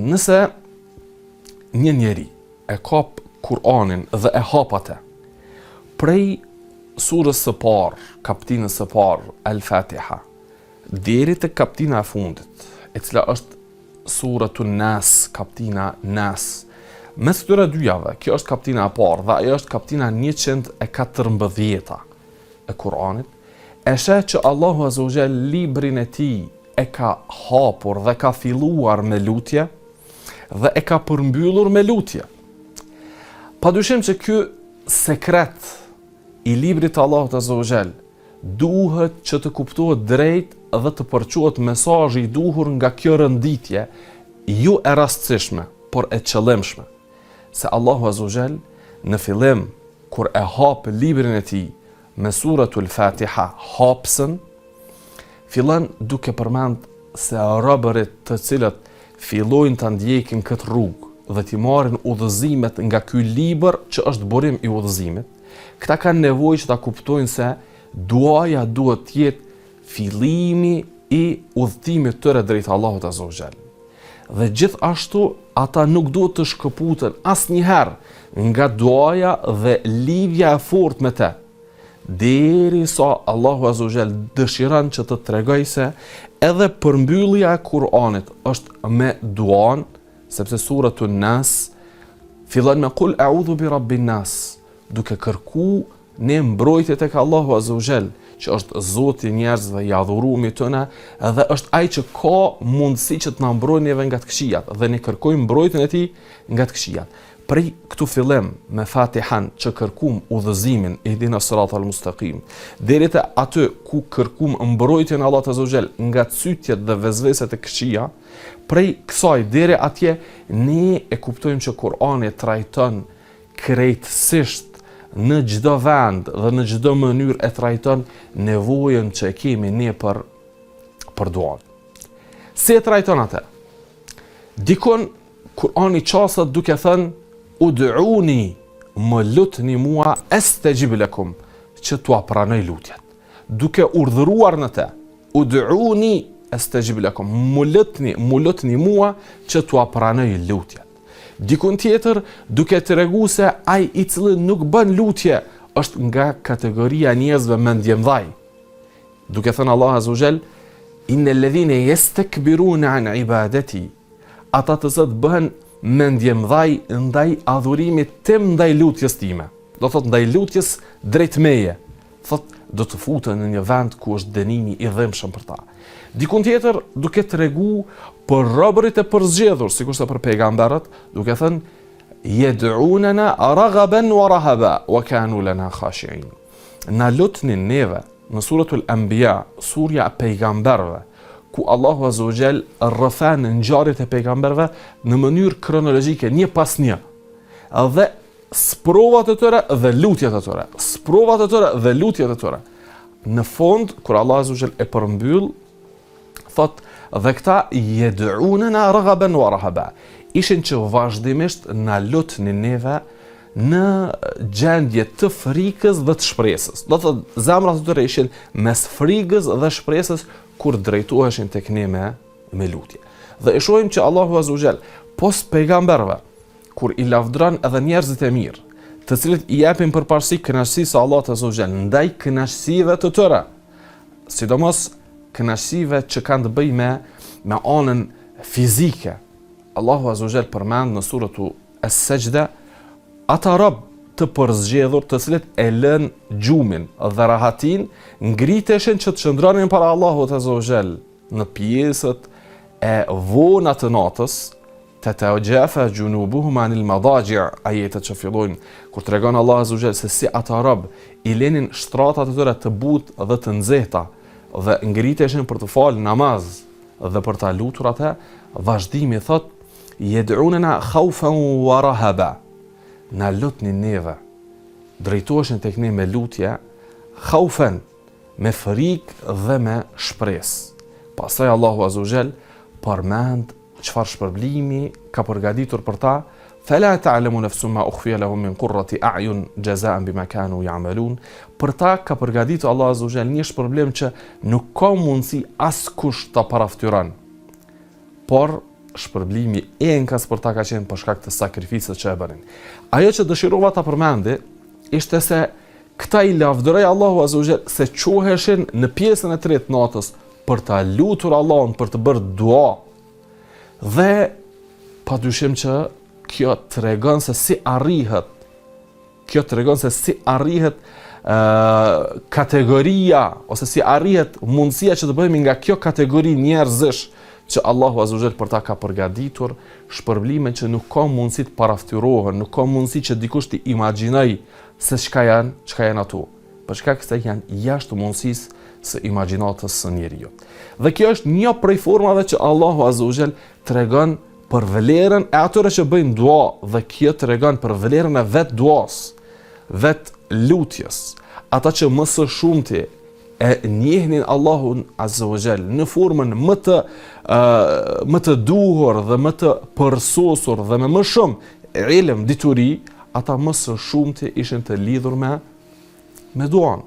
Nëse një njeri e kap Kur'anin dhe e hap atë prej surës së parë, kaptinës së parë, Al-Fatiha, deri te kaptina e fundit, e cila është suratun Nas, kaptina Nas. Mes këtyre dyjave, kjo është kaptina e parë dhe ajo është kaptina 114 e Kur'anit, e sheh që Allahu Azza wa Jall librin e tij e ka hapur dhe ka filluar me lutje dhe e ka përmbyllur me lutje. Padyshim që ky sekret i librit të Allahut Azza wa Jall duhet që të kuptohet drejt dhe të përquhet mesazhi i duhur nga kjo rënditje, jo e rastësishme, por e qëllimshme. Se Allahu Azza wa Jall në fillim kur e hap librin e tij me suratul Fatiha hapsën, fillon duke përmend se robërit të cilët fillojnë të ndjekin këtë rrugë dhe t'i marrin udhëzimet nga ky libër që është burim i udhëzimit, këta kanë nevojë që ta kuptojnë se duaja duhet të jetë fillimi i udhëtimit tyre drejt Allahut Azza wa Jall. Dhe gjithashtu ata nuk duhet të shkëputen asnjëherë nga duaja dhe lidhja e fortë me të, derisa Allahu Azza wa Jall dëshiron që të tregoj se edhe përmbyllja e Kur'anit është me duan, sepse suratun Nas fillon me Qul a'udhu bi rabbin nas, duke kërku ne mbrojtje tek Allahu Azza wa Jall, që është Zoti i njerëzve, i adhuruar tëna, dhe është ai që ka mundësi që të na mbrojë neve nga të këqijat, dhe ne kërkojmë mbrojtjen e tij nga të këqijat. Prej këtu fillim me Fatihan që kërkum udhëzimin ihdina siratal mustaqim, deri te aty ku kërkum mbrojtjen e Allahut Azza wa Jall nga cytjet dhe vezveset e këqija, prej kësaj deri atje ne e kuptojmë që Kur'ani trajton krejtësisht në çdo vend dhe në çdo mënyrë e trajton nevojën që e kemi ne për duan. Si e trajton atë? Dikon Kur'ani qaset duke thënë ud'uni, më lutni mua astajib lakum, që t'ua pranoj lutjet. Duke urdhëruar në të, ud'uni astajib lakum, më lutni mua që t'ua pranoj lutjet. Dikun tjetër duke tregu se ai i cili nuk bën lutje është nga kategoria njerëzve mendjemdhaj. Duke thënë Allah Azza wa Jall, innal ladhina yastakbiruna an ibadati, ata të zot bëhen mendjemdhaj ndaj adhurimit tim, ndaj lutjes time. Do thot ndaj lutjes drejt meje. Thot do të futen në një vend ku është dënimi i dhëmshëm për ta. Dikun tjetër duke tregu për robërit e përzgjedhur, sikurse për pejgamberët, duke thënë yed'unana raghaban wa rahaba wa kanu lana khashi'in. Na lutnin neve në suratul Anbiya, surja e pejgamberëve, ku Allahu Azza wa Jall rrëfan ngjarjet e pejgamberëve në mënyrë kronologjike, një pas një. Dhe sprovat e tyre dhe lutjet e tyre, sprovat e tyre dhe lutjet e tyre. Në fund, kur Allah Azza wa Jall e përmbyll, thot dhe këta yed'unana raghaban wa rahaba, ishin që vazhdimisht na lutnin neve në gjendje të frikës dhe të shpresës. Do thotë zemrat e tyre ishin mes frikës dhe shpresës kur drejtoheshin tek ne me lutje. Dhe e shohim që Allahu Azza wa Jall pos pejgamberëve, kur i lavdron edhe njerëzit e mirë, të cilët i japin përparësi kënaqësisë së Allahut Azza wa Jall ndaj kënaqësive të tyre, sidomos kënaqësive që kanë të bëjnë me anën fizike. Allahu Azza wa Jall përmend në suratu As-Sajda ata rob të përzgjedhur të cilët e lën gjumin dhe rahatin, ngriteshin që të qëndronin para Allahut Azza wa Jall në pjesët e vona të natës, tatajafa junubuhum anil madaji', ajetet që fillojnë kur tregon Allah Azza wa Jall se si ata rob i lenin shtratat e tyre të butë dhe të nxehta dhe ngriteshin për të falë namaz dhe për ta lutur atë, vazhdimi thot yed'unana khawfan wa rahaba, na lutnin neve, drejtoheshin tek ne me lutje, khawfan, me frikë dhe me shpresë. Pastaj Allahu Azza wa Jall përmend çfarë shpërblimi ka përgatitur për ta, fala ta'lamu nafsun ma ukhfiya lahum min qurrati a'yun jazaan bima kanu ya'malun. Për ta ka përgatitur Allah Azza wa Jall një shpërblim që nuk ka mundësi askush ta paraftyron. Por shpërblimi enkas për ta ka qenë për shkak të sakrificës që e bënin. Ajo që dëshirova ta përmendi ishte se këta i lavdëroi Allahu Azza wa Jall se quheshin në pjesën e tretë natës për ta lutur Allahun, për të bërë dua. Dhe padyshim që kjo tregon se si arrihet kategoria ose si arrihet mundësia që të bëhemi nga kjo kategori njerëzish që Allahu Azza wa Jall për ta ka përgatitur shpërblime që nuk ka mundësi të paraftyrrohen, nuk ka mundësi që dikush të imagjinoj se çka janë ato. Për shkak se janë jashtë mundësisë së imagjinatës së njeriu. Dhe kjo është një prej formave që Allahu Azza wa Jall tregon për vlerën e atyre që bëjnë dua, dhe kjo tregon për vlerën e vet duas, vet lutjes. Ata që më së shumti e njehnin Allahun Azza wa Jall në formën më të duhur dhe më të përsosur dhe me më shumë ilm, dituri, ata më së shumti ishin të lidhur me duan.